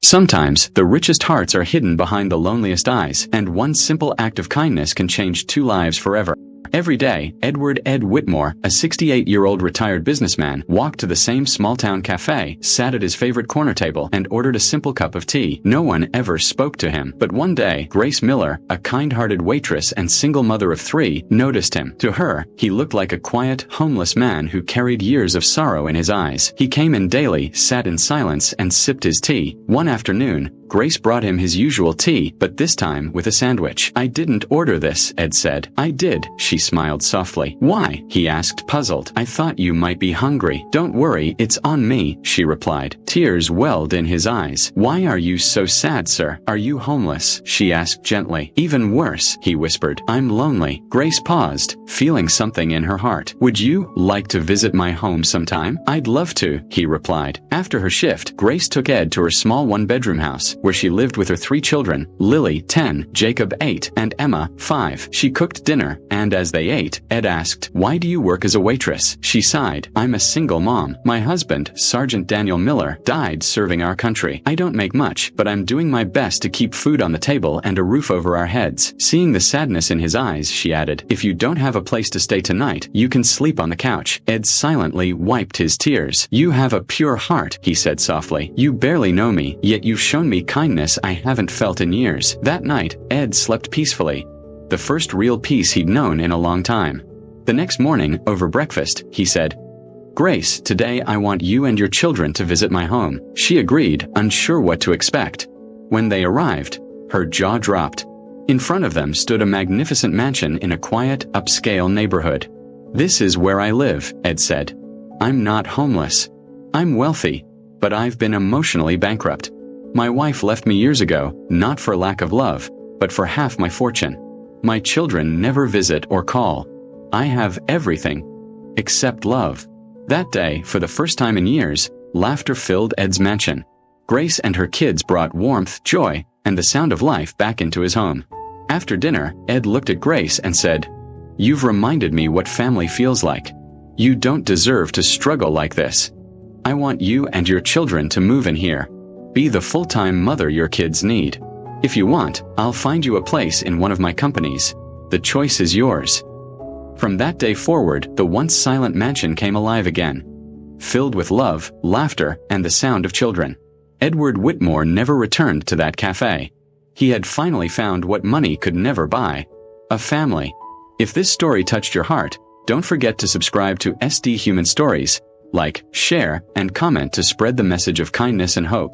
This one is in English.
Sometimes, the richest hearts are hidden behind the loneliest eyes, and one simple act of kindness can change two lives forever. Every day, Edward Ed Whitmore, a 68-year-old retired businessman, walked to the same small-town café, sat at his favorite corner table, and ordered a simple cup of tea. No one ever spoke to him, but one day, Grace Miller, a kind-hearted waitress and single mother of 3, noticed him. To her, he looked like a quiet, homeless man who carried years of sorrow in his eyes. He came in daily, sat in silence, and sipped his tea. One afternoon, Grace brought him his usual tea, but this time with a sandwich. "I didn't order this," Ed said. "I did," she smiled softly. "Why?" he asked, puzzled. "I thought you might be hungry." "Don't worry, it's on me," she replied. Tears welled in his eyes. "Why are you so sad, sir? Are you homeless?" she asked gently. "Even worse," he whispered. "I'm lonely." Grace paused, feeling something in her heart. "Would you like to visit my home sometime?" "I'd love to," he replied. After her shift, Grace took Ed to her small one-bedroom house, where she lived with her 3 children, Lily, 10, Jacob, 8, and Emma, 5. She cooked dinner, and as they ate, Ed asked, "Why do you work as a waitress?" She sighed. "I'm a single mom. My husband, Sergeant Daniel Miller, died serving our country. I don't make much, but I'm doing my best to keep food on the table and a roof over our heads." Seeing the sadness in his eyes, she added, "If you don't have a place to stay tonight, you can sleep on the couch." Ed silently wiped his tears. "You have a pure heart," he said softly. "You barely know me, yet you've shown me kindness I haven't felt in years." That night, Ed slept peacefully. The first real peace he'd known in a long time. The next morning, over breakfast, he said, "Grace, today I want you and your children to visit my home." She agreed, unsure what to expect. When they arrived, her jaw dropped. In front of them stood a magnificent mansion in a quiet, upscale neighborhood. "This is where I live," Ed said. "I'm not homeless. I'm wealthy, but I've been emotionally bankrupt. My wife left me years ago, not for lack of love, but for half my fortune. My children never visit or call. I have everything, except love." That day, for the first time in years, laughter filled Ed's mansion. Grace and her kids brought warmth, joy, and the sound of life back into his home. After dinner, Ed looked at Grace and said, "You've reminded me what family feels like. You don't deserve to struggle like this. I want you and your children to move in here. Be the full-time mother your kids need. If you want, I'll find you a place in one of my companies. The choice is yours." From that day forward, the once silent mansion came alive again, filled with love, laughter, and the sound of children. Edward Whitmore never returned to that cafe. He had finally found what money could never buy: a family. If this story touched your heart, don't forget to subscribe to SD Human Stories, like, share, and comment to spread the message of kindness and hope.